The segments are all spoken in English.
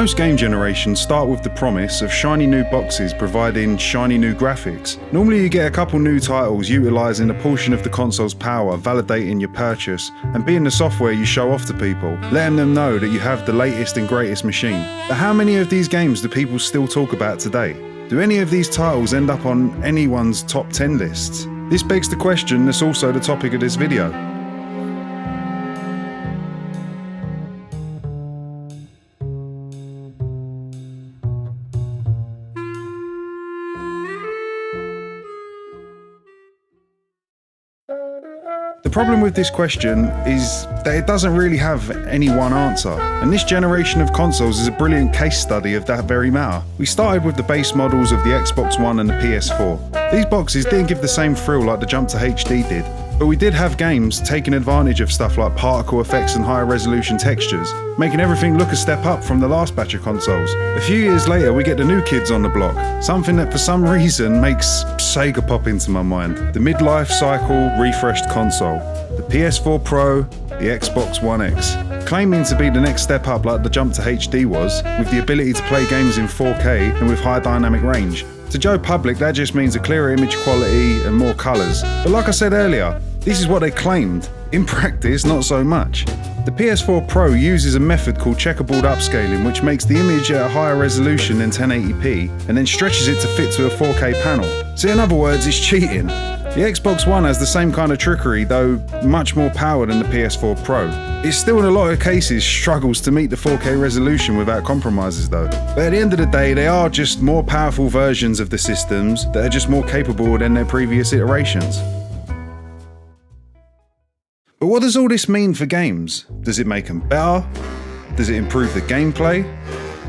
Most game generations start with the promise of shiny new boxes providing shiny new graphics. Normally you get a couple new titles utilising a portion of the console's power, validating your purchase, and being the software you show off to people, letting them know that you have the latest and greatest machine. But how many of these games do people still talk about today? Do any of these titles end up on anyone's top 10 lists? This begs the question that's also the topic of this video. The problem with this question is that it doesn't really have any one answer, and this generation of consoles is a brilliant case study of that very matter. We started with the base models of the Xbox One and the PS4. These boxes didn't give the same thrill like the jump to HD did, but we did have games taking advantage of stuff like particle effects and higher resolution textures, making everything look a step up from the last batch of consoles. A few years later we get the new kids on the block, something that for some reason makes Sega pop into my mind. The midlife cycle refreshed console, the PS4 Pro, the Xbox One X. Claiming to be the next step up like the jump to HD was, with the ability to play games in 4K and with high dynamic range. To Joe Public that just means a clearer image quality and more colours. But like I said earlier, this is what they claimed. In practice, not so much. The PS4 Pro uses a method called checkerboard upscaling, which makes the image at a higher resolution than 1080p and then stretches it to fit to a 4K panel. So in other words, it's cheating. The Xbox One has the same kind of trickery, though much more power than the PS4 Pro. It still in a lot of cases struggles to meet the 4K resolution without compromises though. But at the end of the day, they are just more powerful versions of the systems that are just more capable than their previous iterations. But what does all this mean for games? Does it make them better? Does it improve the gameplay?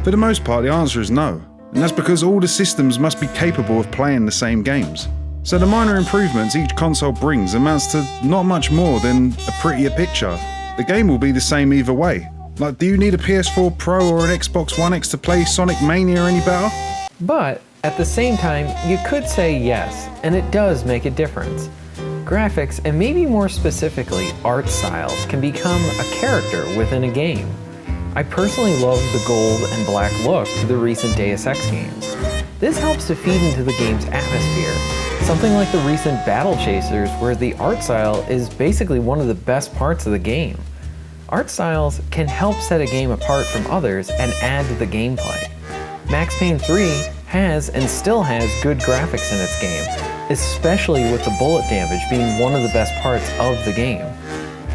For the most part, the answer is no. And that's because all the systems must be capable of playing the same games. So the minor improvements each console brings amounts to not much more than a prettier picture. The game will be the same either way. Like, do you need a PS4 Pro or an Xbox One X to play Sonic Mania any better? But at the same time, you could say yes, and it does make a difference. Graphics, and maybe more specifically, art styles, can become a character within a game. I personally love the gold and black look to the recent Deus Ex games. This helps to feed into the game's atmosphere. Something like the recent Battle Chasers, where the art style is basically one of the best parts of the game. Art styles can help set a game apart from others and add to the gameplay. Max Payne 3 has and still has good graphics in its game, especially with the bullet damage being one of the best parts of the game.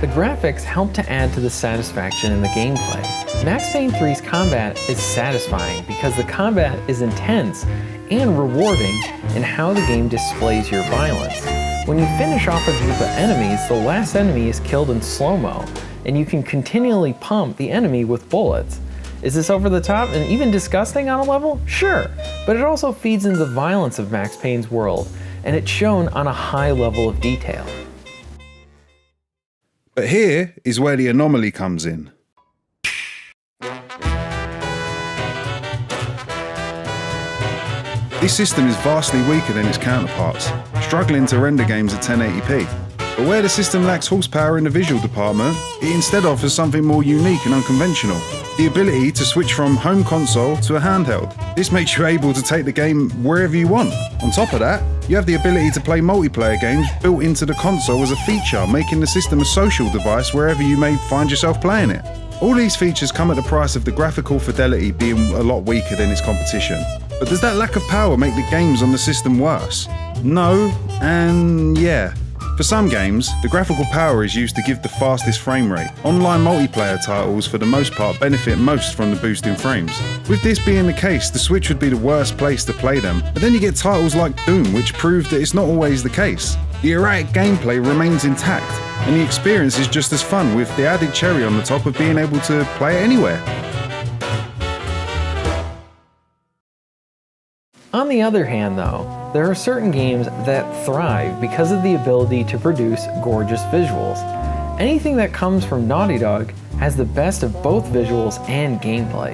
The graphics help to add to the satisfaction in the gameplay. Max Payne 3's combat is satisfying because the combat is intense and rewarding in how the game displays your violence. When you finish off a group of enemies, the last enemy is killed in slow-mo, and you can continually pump the enemy with bullets. Is this over the top and even disgusting on a level? Sure, but it also feeds into the violence of Max Payne's world, and it's shown on a high level of detail. But here is where the anomaly comes in. This system is vastly weaker than its counterparts, struggling to render games at 1080p. But where the system lacks horsepower in the visual department, it instead offers something more unique and unconventional. The ability to switch from home console to a handheld. This makes you able to take the game wherever you want. On top of that, you have the ability to play multiplayer games built into the console as a feature, making the system a social device wherever you may find yourself playing it. All these features come at the price of the graphical fidelity being a lot weaker than its competition. But does that lack of power make the games on the system worse? No, and yeah. For some games, the graphical power is used to give the fastest frame rate. Online multiplayer titles, for the most part, benefit most from the boost in frames. With this being the case, the Switch would be the worst place to play them. But then you get titles like Doom, which prove that it's not always the case. The erratic gameplay remains intact, and the experience is just as fun, with the added cherry on the top of being able to play it anywhere. On the other hand though, there are certain games that thrive because of the ability to produce gorgeous visuals. Anything that comes from Naughty Dog has the best of both visuals and gameplay.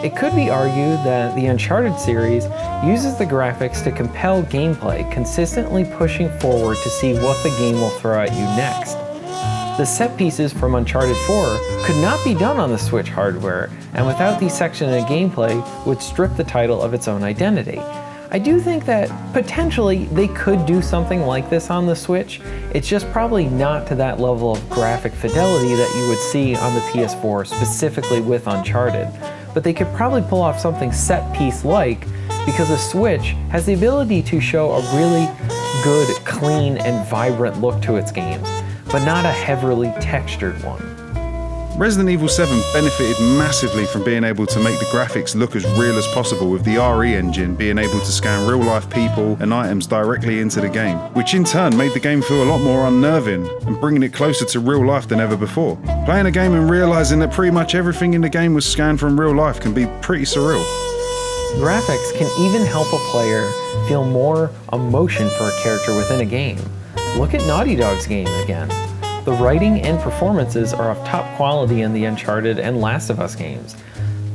It could be argued that the Uncharted series uses the graphics to compel gameplay, consistently pushing forward to see what the game will throw at you next. The set pieces from Uncharted 4 could not be done on the Switch hardware, and without these sections of gameplay would strip the title of its own identity. I do think that potentially they could do something like this on the Switch. It's just probably not to that level of graphic fidelity that you would see on the PS4, specifically with Uncharted. But they could probably pull off something set piece like, because the Switch has the ability to show a really good, clean, and vibrant look to its games, but not a heavily textured one. Resident Evil 7 benefited massively from being able to make the graphics look as real as possible, with the RE engine being able to scan real-life people and items directly into the game, which in turn made the game feel a lot more unnerving and bringing it closer to real life than ever before. Playing a game and realising that pretty much everything in the game was scanned from real life can be pretty surreal. Graphics can even help a player feel more emotion for a character within a game. Look at Naughty Dog's game again. The writing and performances are of top quality in the Uncharted and Last of Us games.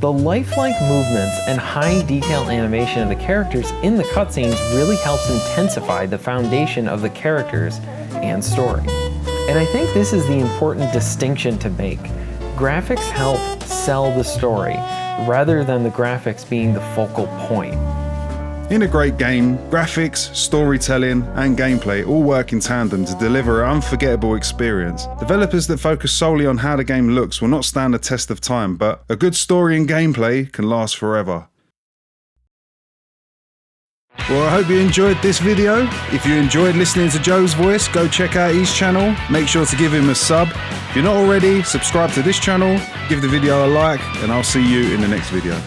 The lifelike movements and high detail animation of the characters in the cutscenes really helps intensify the foundation of the characters and story. And I think this is the important distinction to make. Graphics help sell the story, rather than the graphics being the focal point. In a great game, graphics, storytelling, and gameplay all work in tandem to deliver an unforgettable experience. Developers that focus solely on how the game looks will not stand the test of time, but a good story and gameplay can last forever. Well, I hope you enjoyed this video. If you enjoyed listening to Joe's voice, go check out his channel. Make sure to give him a sub. If you're not already, subscribe to this channel, give the video a like, and I'll see you in the next video.